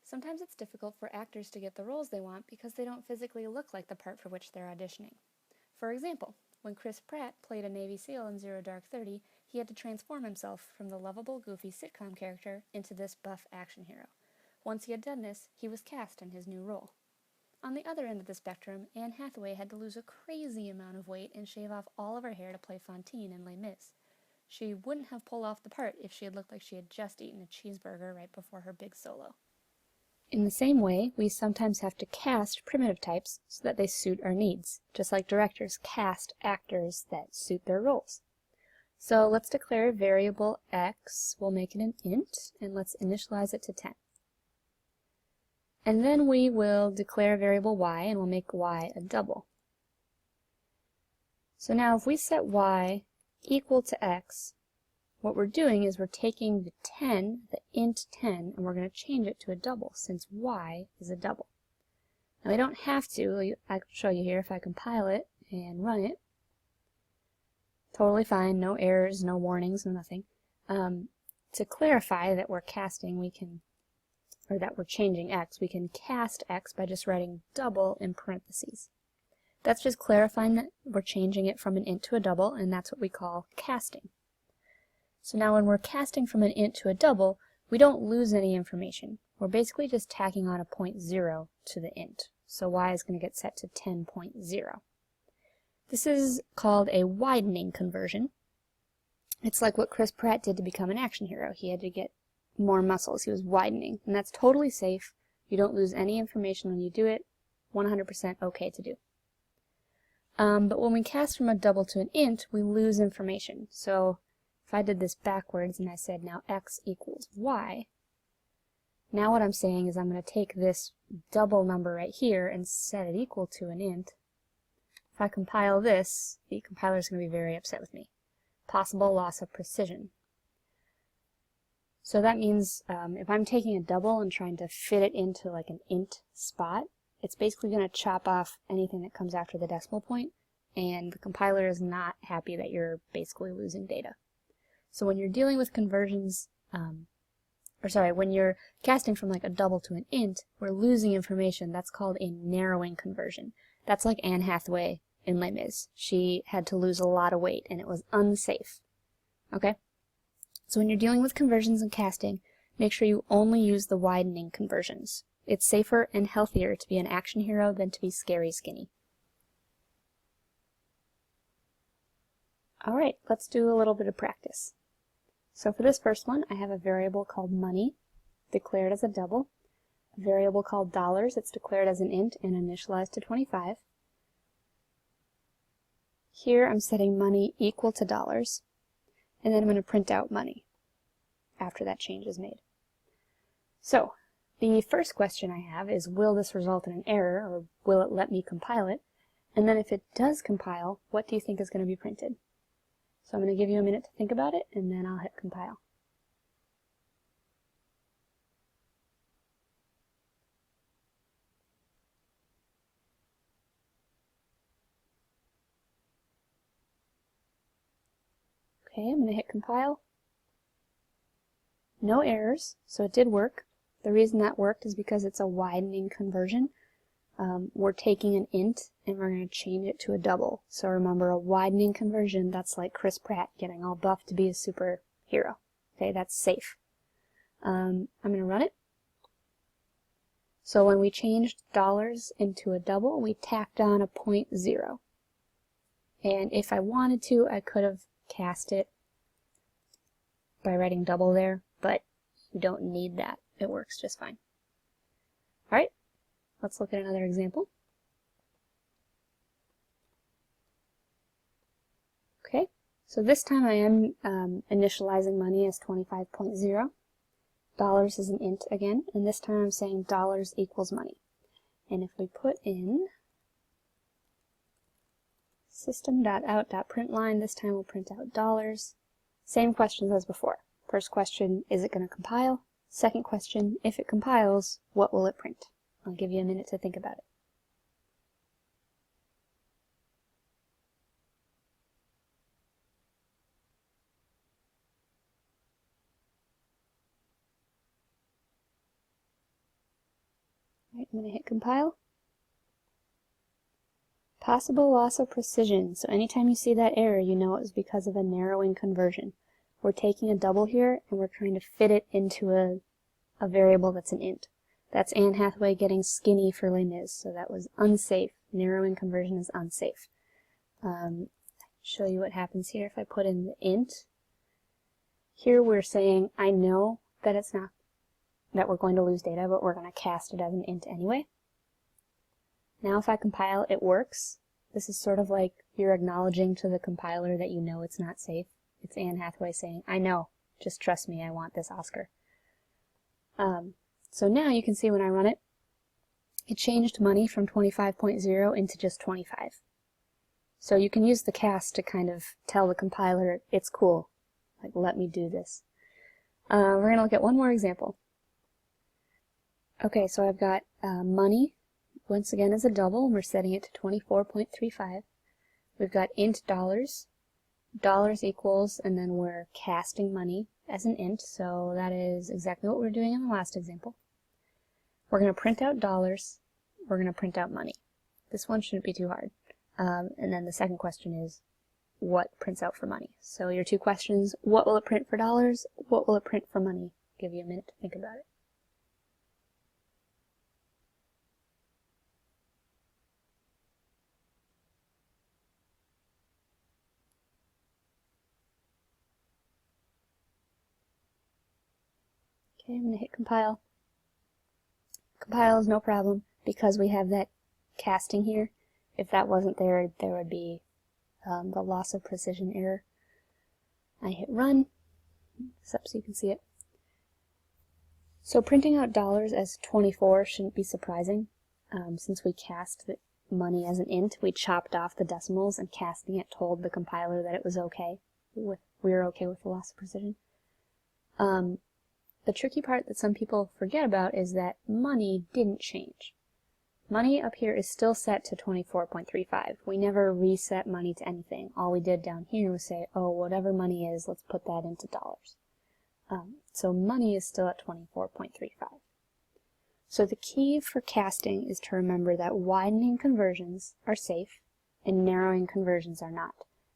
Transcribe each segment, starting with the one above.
Sometimes it's difficult for actors to get the roles they want because they don't physically look like the part for which they're auditioning. For example, when Chris Pratt played a Navy SEAL in Zero Dark 30, he had to transform himself from the lovable, goofy sitcom character into this buff action hero. Once he had done this, he was cast in his new role. On the other end of the spectrum, Anne Hathaway had to lose a crazy amount of weight and shave off all of her hair to play Fantine in Les Mis. She wouldn't have pulled off the part if she had looked like she had just eaten a cheeseburger right before her big solo. In the same way, we sometimes have to cast primitive types so that they suit our needs, just like directors cast actors that suit their roles. So let's declare a variable x, we'll make it an int, and let's initialize it to 10. And then we will declare a variable y, and we'll make y a double. So now if we set y equal to x, what we're doing is we're taking the 10, the int 10, and we're going to change it to a double since y is a double. Now we don't have to. I can show you here if I compile it and run it. Totally fine, no errors, no warnings, no nothing. To clarify that we're casting, or that we're changing x, we can cast x by just writing double in parentheses. That's just clarifying that we're changing it from an int to a double, and that's what we call casting. So now when we're casting from an int to a double, we don't lose any information. We're basically just tacking on a 0.0 to the int. So y is going to get set to 10.0. This is called a widening conversion. It's like what Chris Pratt did to become an action hero. He had to get more muscles. He was widening, and that's totally safe. You don't lose any information when you do it. 100% okay to do. But when we cast from a double to an int, we lose information. So if I did this backwards and I said now x equals y, now what I'm saying is I'm going to take this double number right here and set it equal to an int. If I compile this, the compiler is going to be very upset with me. Possible loss of precision. So that means if I'm taking a double and trying to fit it into like an int spot, it's basically going to chop off anything that comes after the decimal point, and the compiler is not happy that you're basically losing data. So when you're dealing with conversions, when you're casting from like a double to an int, we're losing information. That's called a narrowing conversion. That's like Anne Hathaway in Les Mis. She had to lose a lot of weight, and it was unsafe. Okay? So when you're dealing with conversions and casting, make sure you only use the widening conversions. It's safer and healthier to be an action hero than to be scary skinny. Alright, let's do a little bit of practice. So for this first one, I have a variable called money, declared as a double. A variable called dollars, it's declared as an int and initialized to 25. Here I'm setting money equal to dollars, and then I'm going to print out money after that change is made. So, the first question I have is, will this result in an error, or will it let me compile it? And then if it does compile, what do you think is going to be printed? So I'm going to give you a minute to think about it, and then I'll hit compile. Okay, I'm going to hit compile. No errors, so it did work. The reason that worked is because it's a widening conversion. We're taking an int and we're going to change it to a double. So remember, a widening conversion, that's like Chris Pratt getting all buffed to be a superhero. Okay, that's safe. I'm going to run it. So when we changed dollars into a double, we tacked on a 0.0. And if I wanted to, I could have cast it by writing double there, but you don't need that. It works just fine. Alright, let's look at another example. Okay, so this time I am initializing money as 25.0. Dollars is an int again, and this time I'm saying dollars equals money. And if we put in system.out.println, this time we'll print out dollars. Same questions as before. First question, is it going to compile? Second question, if it compiles, what will it print? I'll give you a minute to think about it. Alright, I'm going to hit compile. Possible loss of precision. So anytime you see that error, you know it was because of a narrowing conversion. We're taking a double here, and we're trying to fit it into a variable that's an int. That's Anne Hathaway getting skinny for Les Mis, so that was unsafe. Narrowing conversion is unsafe. Show you what happens here if I put in the int. Here we're saying, I know that it's not, that we're going to lose data, but we're going to cast it as an int anyway. Now if I compile, it works. This is sort of like you're acknowledging to the compiler that you know it's not safe. It's Anne Hathaway saying, I know, just trust me, I want this Oscar. So now you can see when I run it, it changed money from 25.0 into just 25. So you can use the cast to kind of tell the compiler, it's cool, like let me do this. We're going to look at one more example. Okay, so I've got money, once again as a double, and we're setting it to 24.35. We've got int dollars, dollars equals, and then we're casting money as an int, so that is exactly what we were doing in the last example. We're going to print out dollars, we're going to print out money. This one shouldn't be too hard. And then the second question is, what prints out for money? So your two questions, what will it print for dollars? What will it print for money? Give you a minute to think about it. Okay, I'm going to hit compile. Compile is no problem because we have that casting here. If that wasn't there, there would be the loss of precision error. I hit run, this up so you can see it. So printing out dollars as 24 shouldn't be surprising. Since we cast the money as an int, we chopped off the decimals, and casting it told the compiler that it was okay. We were okay with the loss of precision. The tricky part that some people forget about is that money didn't change. Money up here is still set to 24.35. We never reset money to anything. All we did down here was say, oh, whatever money is, let's put that into dollars. So money is still at 24.35. So the key for casting is to remember that widening conversions are safe and narrowing conversions are not.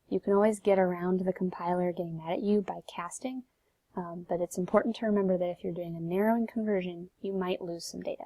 You can always get around the compiler getting mad at you by casting, but it's important to remember that if you're doing a narrowing conversion, you might lose some data.